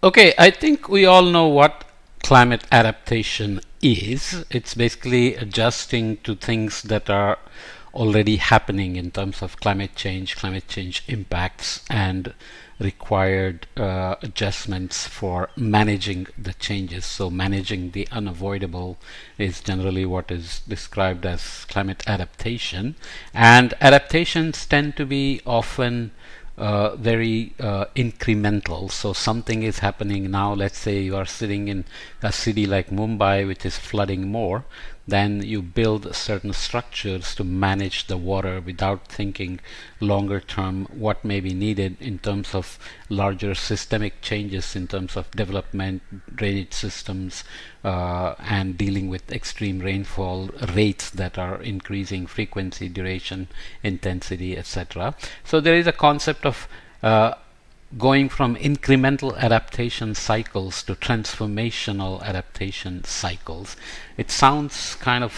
Okay, I think we all know what climate adaptation is. It's basically adjusting to things that are already happening in terms of climate change impacts, and required adjustments for managing the changes. So managing the unavoidable is generally what is described as climate adaptation. And adaptations tend to be often very incremental. So something is happening now. Let's say you are sitting in a city like Mumbai, which is flooding more. Then you build certain structures to manage the water without thinking longer term what may be needed in terms of larger systemic changes in terms of development, drainage systems, and dealing with extreme rainfall rates that are increasing, frequency, duration, intensity, etc. So there is a concept of going from incremental adaptation cycles to transformational adaptation cycles. It sounds kind of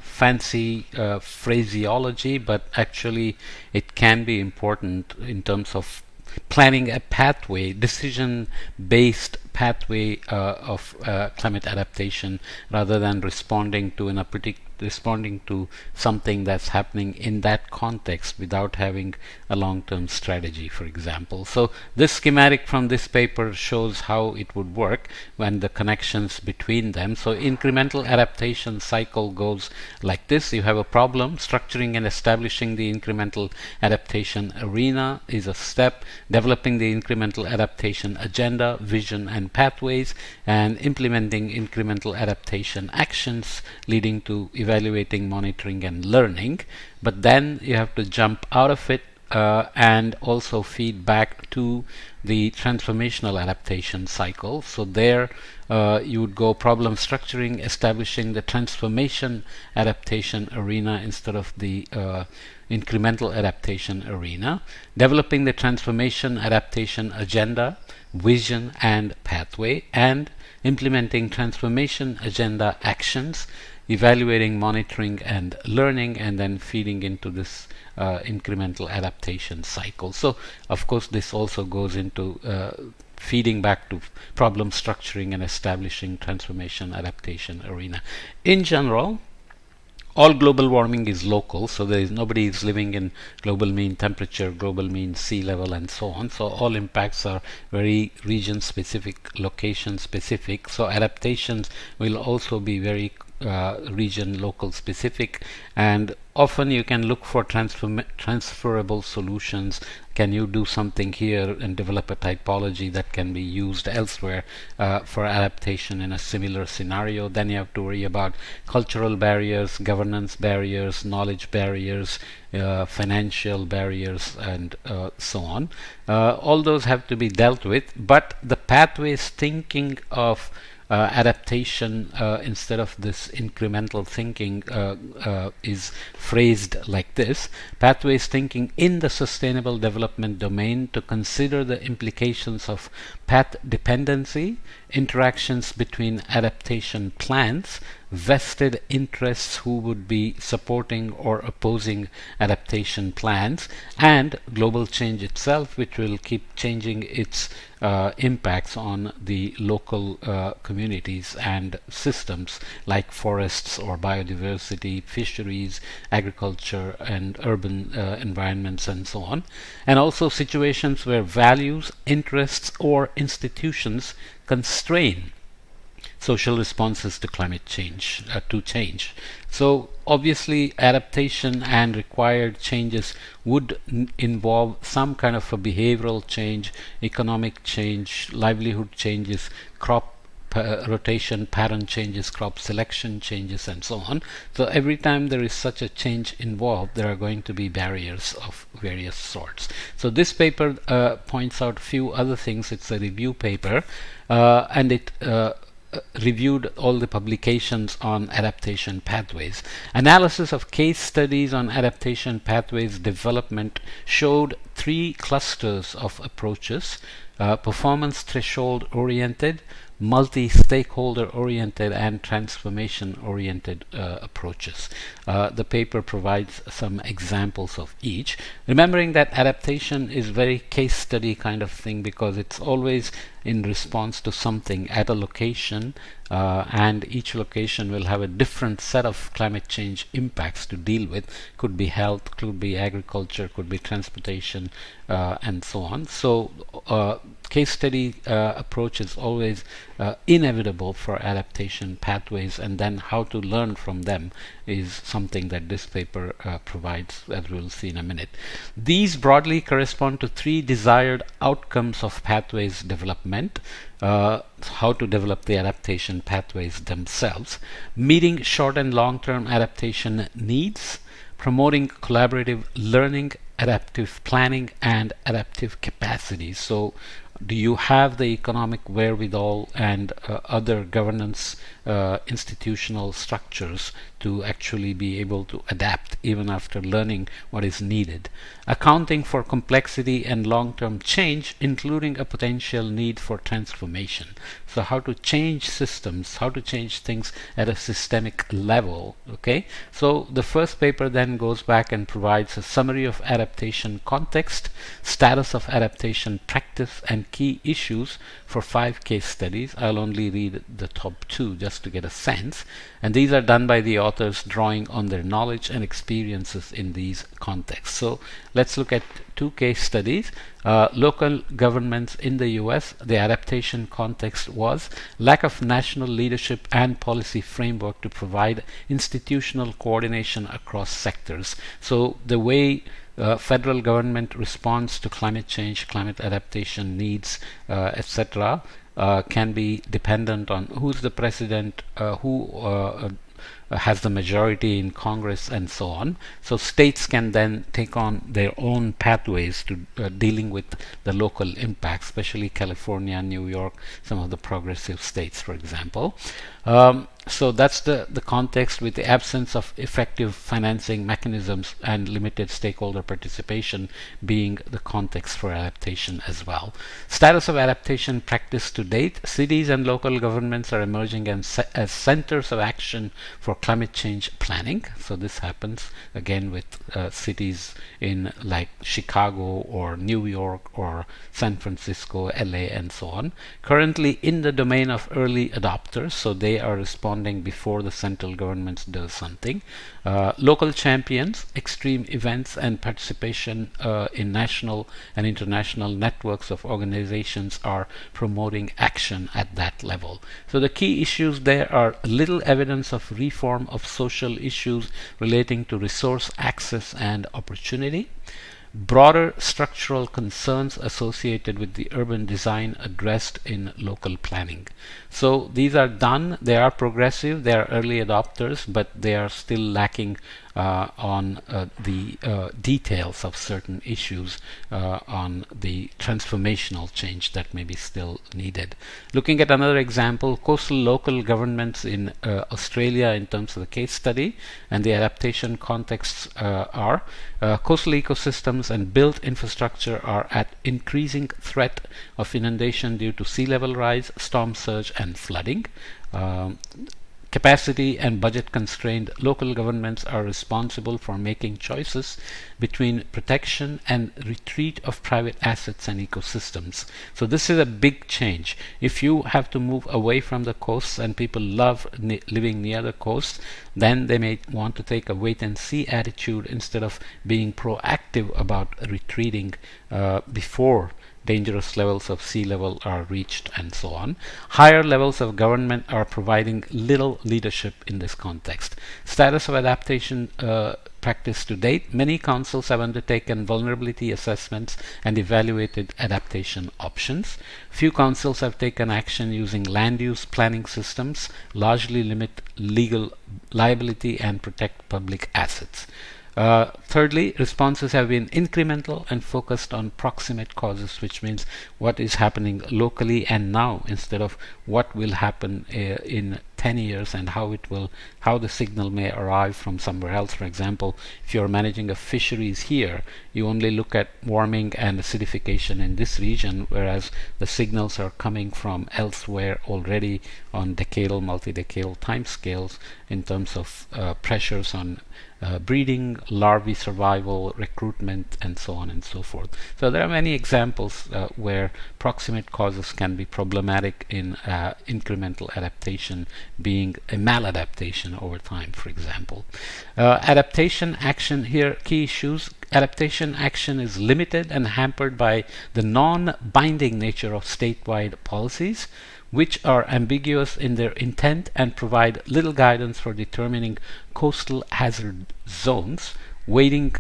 fancy phraseology, but actually it can be important in terms of planning a pathway, decision-based pathway of climate adaptation, rather than responding to something that's happening in that context without having a long-term strategy, for example. So this schematic from this paper shows how it would work when the connections between them. So incremental adaptation cycle goes like this. You have a problem. Structuring and establishing the incremental adaptation arena is a step. Developing the incremental adaptation agenda, vision, and pathways, and implementing incremental adaptation actions leading to evaluating, monitoring, and learning. But then you have to jump out of it and also feed back to the transformational adaptation cycle. So there you would go problem structuring, establishing the transformation adaptation arena instead of the incremental adaptation arena, developing the transformation adaptation agenda, vision, and pathway, and implementing transformation agenda actions, evaluating, monitoring, and learning, and then feeding into this incremental adaptation cycle. So of course this also goes into feeding back to problem structuring and establishing transformation adaptation arena. In general, all global warming is local, so nobody is living in global mean temperature, global mean sea level, and so on. So all impacts are very region specific, location specific. So adaptations will also be very region local specific, and often you can look for transferable solutions. Can you do something here and develop a typology that can be used elsewhere for adaptation in a similar scenario? Then you have to worry about cultural barriers, governance barriers, knowledge barriers, financial barriers, and so on. All those have to be dealt with, but the pathways thinking of adaptation instead of this incremental thinking is phrased like this: pathways thinking in the sustainable development domain to consider the implications of path dependency, interactions between adaptation plans, vested interests who would be supporting or opposing adaptation plans, and global change itself, which will keep changing its impacts on the local communities and systems like forests or biodiversity, fisheries, agriculture, and urban environments, and so on. And also situations where values, interests, or institutions constrain social responses to climate change, So obviously adaptation and required changes would involve some kind of a behavioral change, economic change, livelihood changes, crop rotation pattern changes, crop selection changes, and so on. So every time there is such a change involved, there are going to be barriers of various sorts. So this paper points out a few other things. It's a review paper, and it reviewed all the publications on adaptation pathways. Analysis of case studies on adaptation pathways development showed 3 clusters of approaches: performance threshold oriented, multi-stakeholder oriented and transformation oriented approaches. The paper provides some examples of each, remembering that adaptation is very case study kind of thing, because it's always in response to something at a location, and each location will have a different set of climate change impacts to deal with. Could be health, could be agriculture, could be transportation, and so on. So case study approach is always inevitable for adaptation pathways, and then how to learn from them is something that this paper provides, as we'll see in a minute. These broadly correspond to three desired outcomes of pathways development. How to develop the adaptation pathways themselves: meeting short and long-term adaptation needs, promoting collaborative learning, adaptive planning, and adaptive capacity. So do you have the economic wherewithal and other governance institutional structures to actually be able to adapt even after learning what is needed? Accounting for complexity and long-term change, including a potential need for transformation. So how to change systems, how to change things at a systemic level. Okay, so the first paper then goes back and provides a summary of adaptation context, status of adaptation practice, and key issues for 5 case studies. I'll only read the top 2 just to get a sense, and these are done by the authors drawing on their knowledge and experiences in these contexts. So let's look at 2 case studies. Local governments in the US, the adaptation context was lack of national leadership and policy framework to provide institutional coordination across sectors. So the way federal government responds to climate change, climate adaptation needs, etc., can be dependent on who's the president, who has the majority in Congress, and so on. So states can then take on their own pathways to dealing with the local impacts, especially California, New York, some of the progressive states, for example. So that's the context, with the absence of effective financing mechanisms and limited stakeholder participation being the context for adaptation as well. Status of adaptation practice to date: cities and local governments are emerging as centers of action for climate change planning. So this happens again with cities in like Chicago or New York or San Francisco, LA, and so on. Currently in the domain of early adopters, so they are responding before the central government does something. Local champions, extreme events, and participation in national and international networks of organizations are promoting action at that level. So the key issues there are little evidence of reform of social issues relating to resource access and opportunity, broader structural concerns associated with the urban design addressed in local planning. So these are done, they are progressive, they are early adopters, but they are still lacking on the details of certain issues on the transformational change that may be still needed. Looking at another example, coastal local governments in Australia in terms of the case study, and the adaptation contexts are coastal ecosystems and built infrastructure are at increasing threat of inundation due to sea level rise, storm surge, and flooding. Capacity and budget constrained local governments are responsible for making choices between protection and retreat of private assets and ecosystems. So this is a big change. If you have to move away from the coasts, and people love living near the coast, then they may want to take a wait and see attitude instead of being proactive about retreating before dangerous levels of sea level are reached, and so on. Higher levels of government are providing little leadership in this context. Status of adaptation practice to date: many councils have undertaken vulnerability assessments and evaluated adaptation options. Few councils have taken action using land use planning systems, largely limit legal liability and protect public assets. Thirdly, responses have been incremental and focused on proximate causes, which means what is happening locally and now, instead of what will happen in 10 years and how the signal may arrive from somewhere else. For example, if you're managing a fisheries here, you only look at warming and acidification in this region, whereas the signals are coming from elsewhere already on decadal, multi-decadal timescales in terms of pressures on breeding, larvae survival, recruitment, and so on and so forth. So there are many examples where proximate causes can be problematic in incremental adaptation being a maladaptation over time, for example. Adaptation action here, key issues. Adaptation action is limited and hampered by the non-binding nature of statewide policies, which are ambiguous in their intent and provide little guidance for determining coastal hazard zones, weighting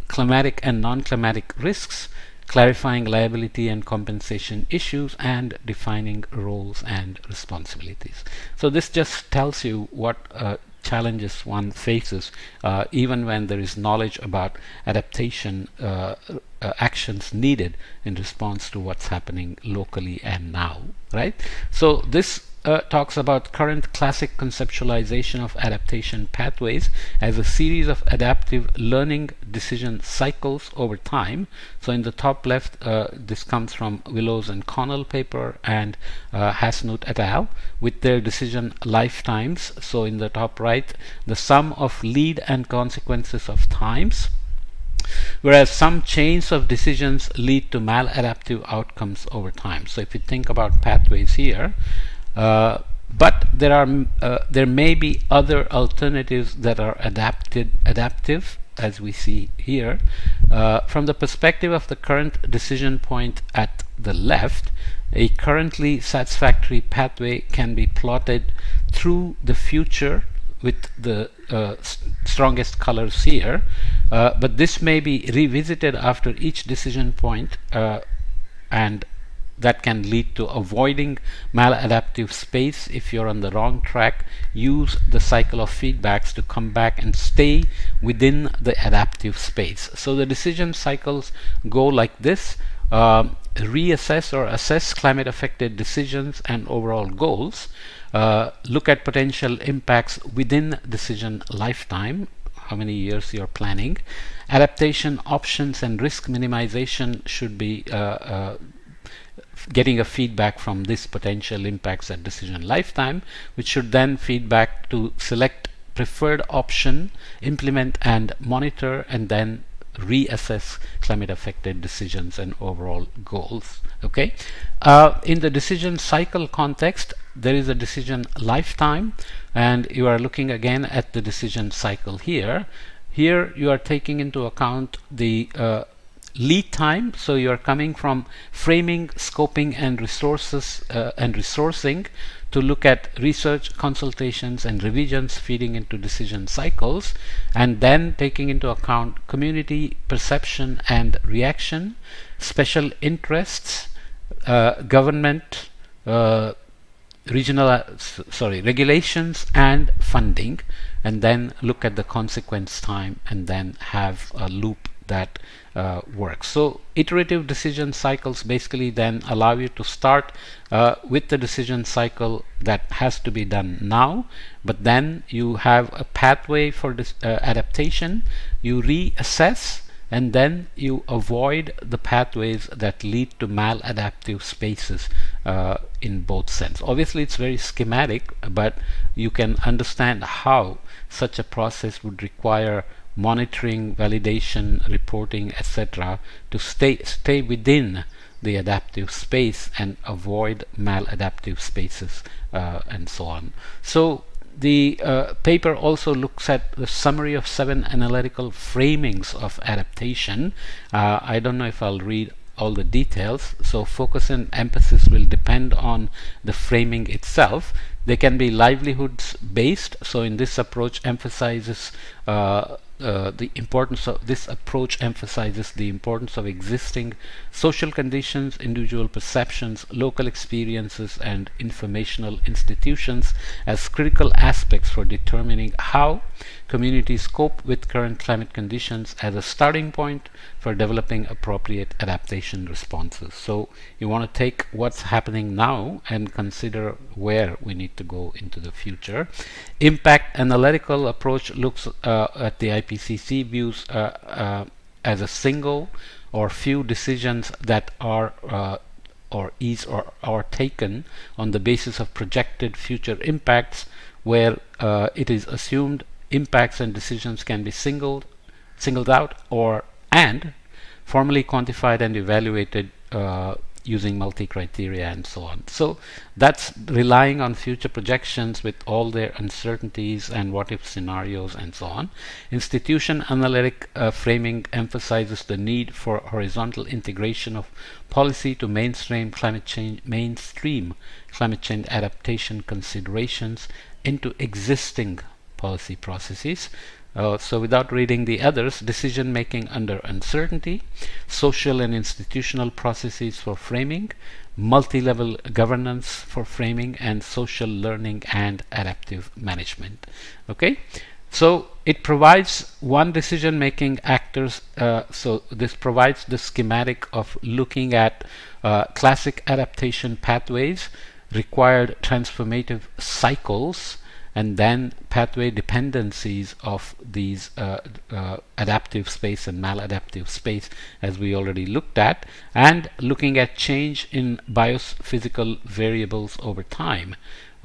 climatic and non-climatic risks, clarifying liability and compensation issues, and defining roles and responsibilities. So this just tells you what challenges one faces even when there is knowledge about adaptation actions needed in response to what's happening locally and now, right? So this talks about current classic conceptualization of adaptation pathways as a series of adaptive learning decision cycles over time. So in the top left, this comes from Willows and Connell paper and Hasnut et al. With their decision lifetimes. So in the top right, the sum of lead and consequences of times, whereas some chains of decisions lead to maladaptive outcomes over time. So if you think about pathways here, but there may be other alternatives that are adaptive, as we see here. From the perspective of the current decision point at the left, a currently satisfactory pathway can be plotted through the future with the strongest colors here, but this may be revisited after each decision point, and that can lead to avoiding maladaptive space. If you're on the wrong track, use the cycle of feedbacks to come back and stay within the adaptive space. So the decision cycles go like this: reassess or assess climate affected decisions and overall goals, look at potential impacts within decision lifetime, how many years you're planning. Adaptation options and risk minimization should be getting a feedback from this potential impacts at decision lifetime, which should then feed back to select preferred option, implement and monitor, and then reassess climate affected decisions and overall goals. Okay, in the decision cycle context, there is a decision lifetime, and you are looking again at the decision cycle here. Here you are taking into account the lead time, so you are coming from framing, scoping, and resources and resourcing to look at research, consultations, and revisions feeding into decision cycles, and then taking into account community perception and reaction, special interests, government, regulations, and funding, and then look at the consequence time, and then have a loop that works. So iterative decision cycles basically then allow you to start with the decision cycle that has to be done now, but then you have a pathway for this adaptation, you reassess, and then you avoid the pathways that lead to maladaptive spaces in both sense. Obviously it's very schematic, but you can understand how such a process would require monitoring, validation, reporting, etc., to stay within the adaptive space and avoid maladaptive spaces and so on. So the paper also looks at the summary of 7 analytical framings of adaptation. I don't know if I'll read all the details, so focus and emphasis will depend on the framing itself. They can be livelihoods based, so in this approach emphasizes the importance of existing social conditions, individual perceptions, local experiences, and informational institutions as critical aspects for determining how communities cope with current climate conditions as a starting point for developing appropriate adaptation responses. So you want to take what's happening now and consider where we need to go into the future. Impact analytical approach looks at the IPCC views as a single or few decisions that are taken on the basis of projected future impacts, where it is assumed impacts and decisions can be singled out and formally quantified and evaluated using multi-criteria and so on. So that's relying on future projections with all their uncertainties and what-if scenarios and so on. Institution analytic framing emphasizes the need for horizontal integration of policy to mainstream climate change adaptation considerations into existing policy processes. So without reading the others, decision making under uncertainty, social and institutional processes for framing, multi-level governance for framing, and social learning and adaptive management. Okay, so it provides one decision making actors. So this provides the schematic of looking at classic adaptation pathways, required transformative cycles, and then pathway dependencies of these adaptive space and maladaptive space, as we already looked at, and looking at change in biophysical variables over time.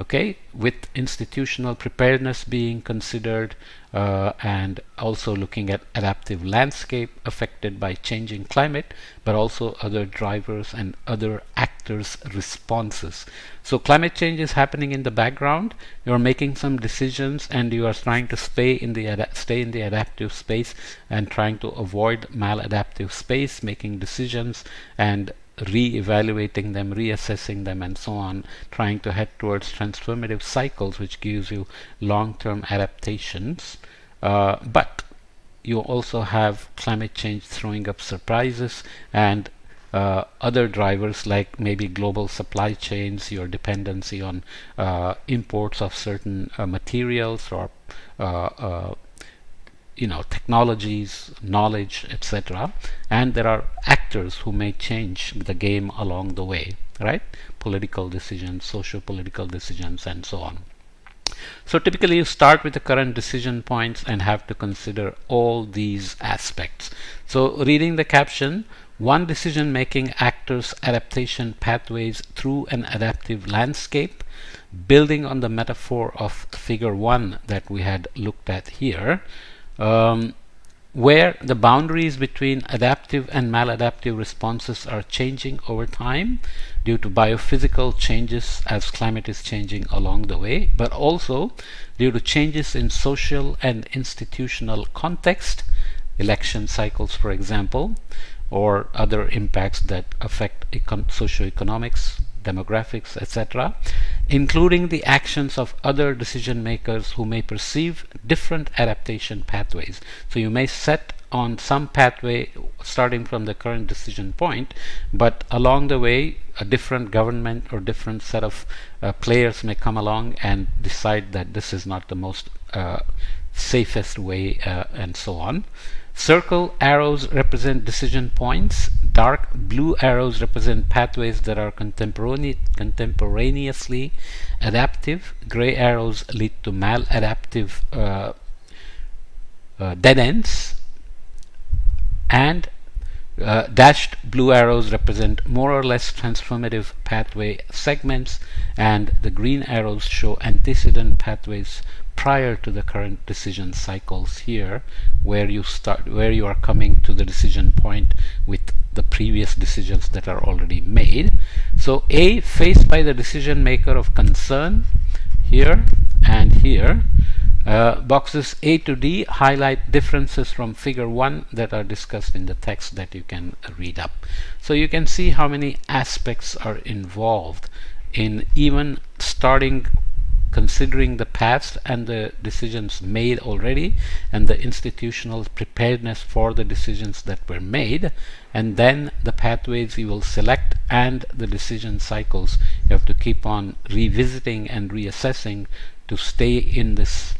Okay, with institutional preparedness being considered, and also looking at adaptive landscape affected by changing climate, but also other drivers and other actors' responses. So climate change is happening in the background. You are making some decisions, and you are trying to stay in the adaptive space and trying to avoid maladaptive space, making decisions and re-evaluating them, reassessing them, and so on, trying to head towards transformative cycles, which gives you long-term adaptations. But you also have climate change throwing up surprises and other drivers, like maybe global supply chains, your dependency on imports of certain materials or technologies, knowledge, etc. And there are actors who may change the game along the way, right? Political decisions, socio-political decisions, and so on. So typically you start with the current decision points and have to consider all these aspects. So reading the caption, one decision-making actors adaptation pathways through an adaptive landscape, building on the metaphor of figure 1 that we had looked at here, where the boundaries between adaptive and maladaptive responses are changing over time due to biophysical changes as climate is changing along the way, but also due to changes in social and institutional context, election cycles, for example, or other impacts that affect socioeconomics, demographics, etc., including the actions of other decision makers who may perceive different adaptation pathways. So you may set on some pathway starting from the current decision point, but along the way a different government or different set of players may come along and decide that this is not the most safest way, and so on. Circle arrows represent decision points. Dark blue arrows represent pathways that are contemporaneously adaptive. Gray arrows lead to maladaptive dead ends. And dashed blue arrows represent more or less transformative pathway segments, and the green arrows show antecedent pathways prior to the current decision cycles here, where you are coming to the decision point with the previous decisions that are already made. So A, faced by the decision maker of concern, here and here. Boxes A to D highlight differences from figure 1 that are discussed in the text that you can read up. So you can see how many aspects are involved in even considering the past and the decisions made already, and the institutional preparedness for the decisions that were made, and then the pathways you will select and the decision cycles you have to keep on revisiting and reassessing to stay in this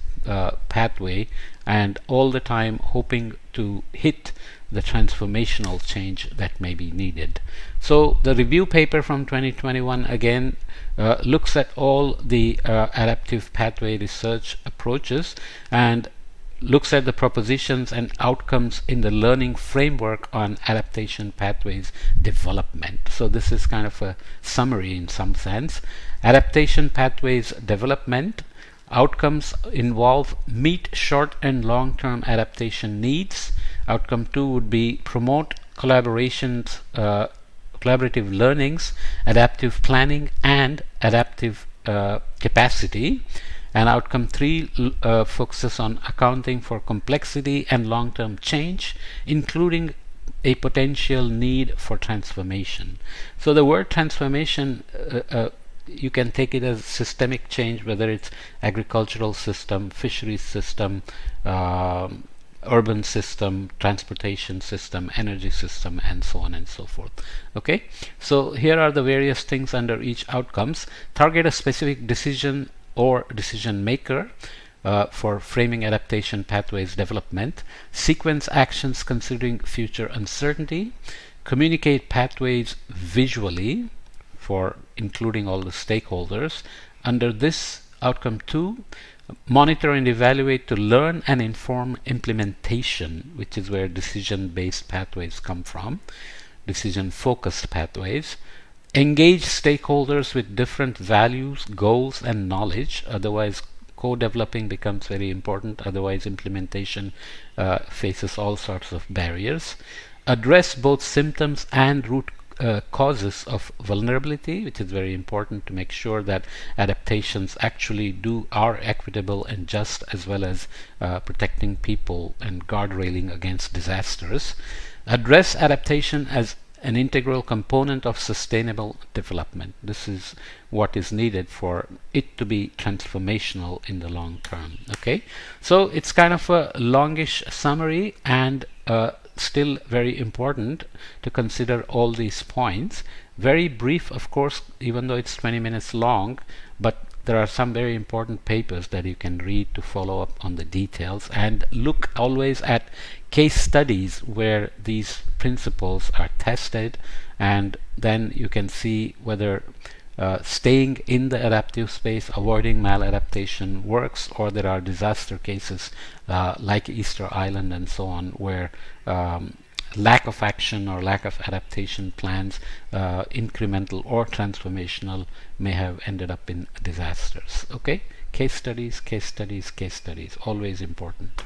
pathway, and all the time hoping to hit the transformational change that may be needed. So the review paper from 2021 again looks at all the adaptive pathway research approaches and looks at the propositions and outcomes in the learning framework on adaptation pathways development. So this is kind of a summary in some sense. Adaptation pathways development outcomes involve meet short and long-term adaptation needs. Outcome 2 would be promote collaborations, collaborative learnings, adaptive planning, and adaptive capacity. And outcome 3 focuses on accounting for complexity and long-term change, including a potential need for transformation. So the word transformation, you can take it as systemic change, whether it's agricultural system, fisheries system, urban system, transportation system, energy system, and so on and so forth. Okay, so here are the various things under each outcomes. Target a specific decision or decision maker for framing adaptation pathways development. Sequence actions considering future uncertainty. Communicate pathways visually for including all the stakeholders. Under this outcome 2, monitor and evaluate to learn and inform implementation, which is where decision-based pathways come from, decision-focused pathways. Engage stakeholders with different values, goals, and knowledge. Otherwise, co-developing becomes very important. Otherwise, implementation faces all sorts of barriers. Address both symptoms and root causes of vulnerability, which is very important to make sure that adaptations actually are equitable and just, as well as protecting people and guardrailing against disasters. Address adaptation as an integral component of sustainable development. This is what is needed for it to be transformational in the long term. Okay, so it's kind of a longish summary and still very important to consider all these points. Very brief, of course, even though it's 20 minutes long, but there are some very important papers that you can read to follow up on the details, and look always at case studies where these principles are tested, and then you can see whether staying in the adaptive space, avoiding maladaptation works, or there are disaster cases like Easter Island and so on, where lack of action or lack of adaptation plans, incremental or transformational, may have ended up in disasters. Okay, case studies, case studies, case studies, always important.